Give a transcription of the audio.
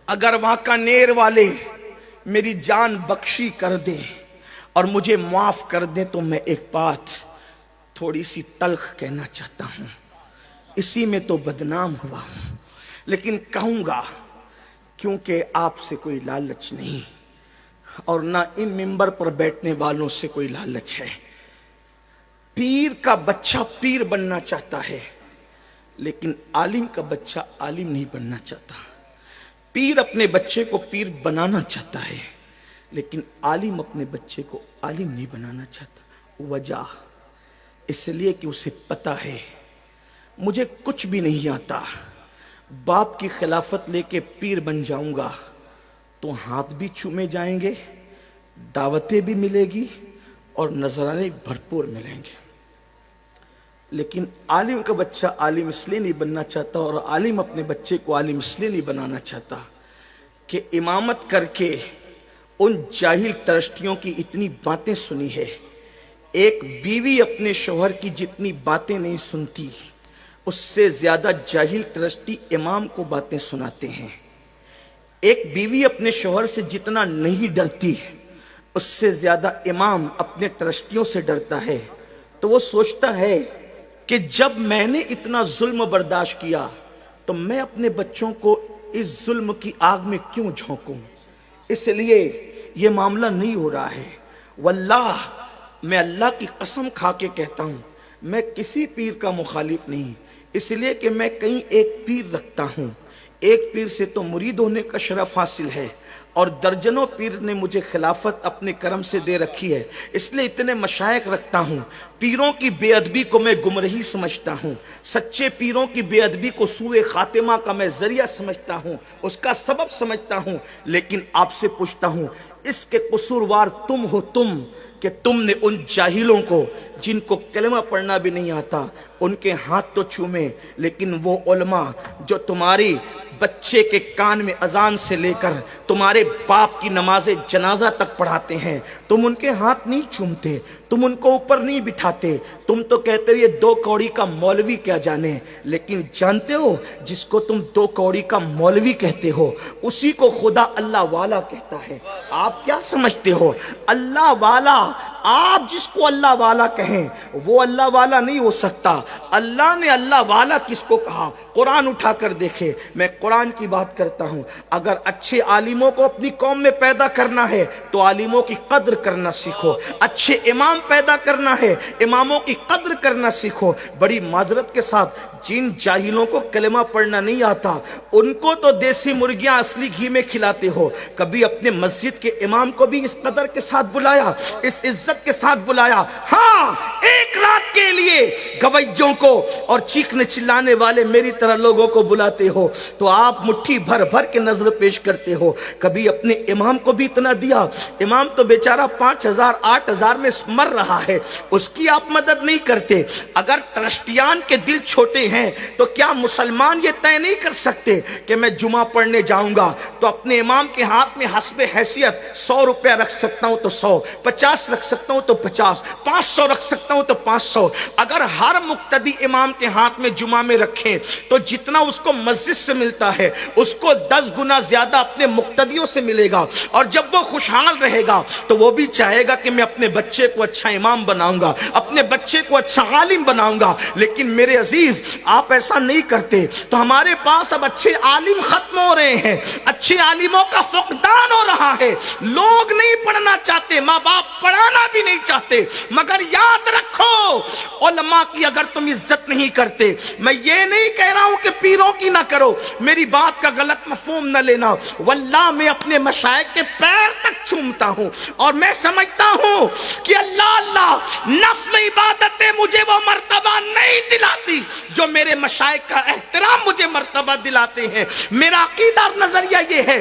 اگر واکانیر والے میری جان بخشی کر دیں اور مجھے معاف کر دیں تو میں ایک بات تھوڑی سی تلخ کہنا چاہتا ہوں، اسی میں تو بدنام ہوا ہوں، لیکن کہوں گا کیونکہ آپ سے کوئی لالچ نہیں اور نہ ان ممبر پر بیٹھنے والوں سے کوئی لالچ ہے۔ پیر کا بچہ پیر بننا چاہتا ہے لیکن عالم کا بچہ عالم نہیں بننا چاہتا۔ پیر اپنے بچے کو پیر بنانا چاہتا ہے لیکن عالم اپنے بچے کو عالم نہیں بنانا چاہتا۔ وجہ اس لیے کہ اسے پتا ہے مجھے کچھ بھی نہیں آتا، باپ کی خلافت لے کے پیر بن جاؤں گا تو ہاتھ بھی چومے جائیں گے، دعوتیں بھی ملے گی اور نذرانے بھرپور ملیں گے۔ لیکن عالم کا بچہ عالم اس لیے نہیں بننا چاہتا اور عالم اپنے بچے کو عالم اس لیے نہیں بنانا چاہتا کہ امامت کر کے ان جاہل ترشٹیوں کی اتنی باتیں سنی ہے۔ ایک بیوی اپنے شوہر کی جتنی باتیں نہیں سنتی اس سے زیادہ جاہل ترشٹی امام کو باتیں سناتے ہیں۔ ایک بیوی اپنے شوہر سے جتنا نہیں ڈرتی اس سے زیادہ امام اپنے ترشٹیوں سے ڈرتا ہے، تو وہ سوچتا ہے کہ جب میں نے اتنا ظلم برداشت کیا تو میں اپنے بچوں کو اس ظلم کی آگ میں کیوں جھونکوں۔ اس لیے یہ معاملہ نہیں ہو رہا ہے۔ واللہ میں اللہ کی قسم کھا کے کہتا ہوں میں کسی پیر کا مخالف نہیں، اس لیے کہ میں کہیں ایک پیر رکھتا ہوں، ایک پیر سے تو مرید ہونے کا شرف حاصل ہے اور درجنوں پیر نے مجھے خلافت اپنے کرم سے دے رکھی ہے، اس لیے اتنے مشائخ رکھتا ہوں۔ پیروں کی بے ادبی کو میں گمراہی سمجھتا ہوں، سچے پیروں کی بے ادبی کو سوء خاتمہ کا میں ذریعہ سمجھتا ہوں، اس کا سبب سمجھتا ہوں۔ لیکن آپ سے پوچھتا ہوں اس کے قصوروار تم ہو، تم کہ تم نے ان جاہلوں کو جن کو کلمہ پڑھنا بھی نہیں آتا ان کے ہاتھ تو چومے، لیکن وہ علماء جو تمہاری بچے کے کان میں اذان سے لے کر تمہارے باپ کی نماز جنازہ تک پڑھاتے ہیں، تم ان کے ہاتھ نہیں چومتے، تم ان کو اوپر نہیں بٹھاتے، تم تو کہتے ہو یہ 2 کوڑی کا مولوی کیا جانے۔ لیکن جانتے ہو جس کو تم 2 کوڑی کا مولوی کہتے ہو اسی کو خدا اللہ والا کہتا ہے۔ آپ کیا سمجھتے ہو اللہ والا؟ آپ جس کو اللہ والا کہیں وہ اللہ والا نہیں ہو سکتا۔ اللہ نے اللہ والا کس کو کہا؟ قرآن اٹھا کر دیکھے۔ میں قرآن کی بات کرتا ہوں۔ اگر اچھے عالموں کو اپنی قوم میں پیدا کرنا ہے تو عالموں کی قدر کرنا سیکھو، اچھے امام پیدا کرنا ہے اماموں کی قدر کرنا سیکھو۔ بڑی معذرت کے ساتھ جن جاہلوں کو کلمہ پڑھنا نہیں آتا ان کو تو دیسی مرغیاں اصلی گھی میں کھلاتے ہو، کبھی اپنے مسجد کے امام کو بھی اس قدر کے ساتھ بلایا، اس عزت کے ساتھ بلایا؟ ہاں، ایک رات کے لیے گویوں کو اور چیخنے چلانے والے میری طرح لوگوں کو بلاتے ہو تو آپ مٹھی بھر بھر کے نظر پیش کرتے ہو۔ کبھی اپنے امام کو بھی اتنا دیا؟ امام تو بیچارہ 5000 8000 میں مر رہا ہے، اس کی آپ مدد نہیں کرتے۔ اگر ٹرسٹیان کے دل چھوٹے ہیں تو کیا مسلمان یہ طے نہیں کر سکتے کہ میں جمعہ پڑھنے جاؤں گا تو اپنے امام کے ہاتھ میں حسب حیثیت 100 روپیہ رکھ سکتا ہوں تو 100، 50 رکھ سکتا ہوں تو 50، 500 رکھ سکتا ہوں تو 500۔ اگر ہر مقتدی امام کے ہاتھ میں جمعہ میں رکھیں تو جتنا اس کو مسجد سے ملتا ہے اس کو 10 گنا زیادہ اپنے مقتدیوں سے ملے گا، اور جب وہ خوشحال رہے گا تو وہ بھی چاہے گا کہ میں اپنے بچے کو اچھا امام بناؤں گا، اپنے بچے کو اچھا عالم بناؤں گا۔ لیکن میرے عزیز آپ ایسا نہیں کرتے تو ہمارے پاس اب اچھے عالم ختم ہو رہے ہیں، اچھے عالموں کا فقدان ہو رہا ہے۔ لوگ نہیں پڑھنا چاہتے، ماں باپ پڑھانا بھی نہیں چاہتے، مگر یاد رکھو علماء کی اگر تم عزت نہیں کرتے، میں یہ نہیں کہہ رہا ہوں کہ پیروں کی نہ کرو، میری بات کا غلط مفہوم نہ لینا، واللہ میں اپنے مشائخ کے پیر تک چومتا ہوں اور میں سمجھتا ہوں کہ اللہ نفل عبادتیں مجھے وہ مرتبہ نہیں دلاتی جو میرے مشائخ کا احترام مجھے مرتبہ دلاتے ہیں۔ میرا عقیدہ اور نظریہ یہ ہے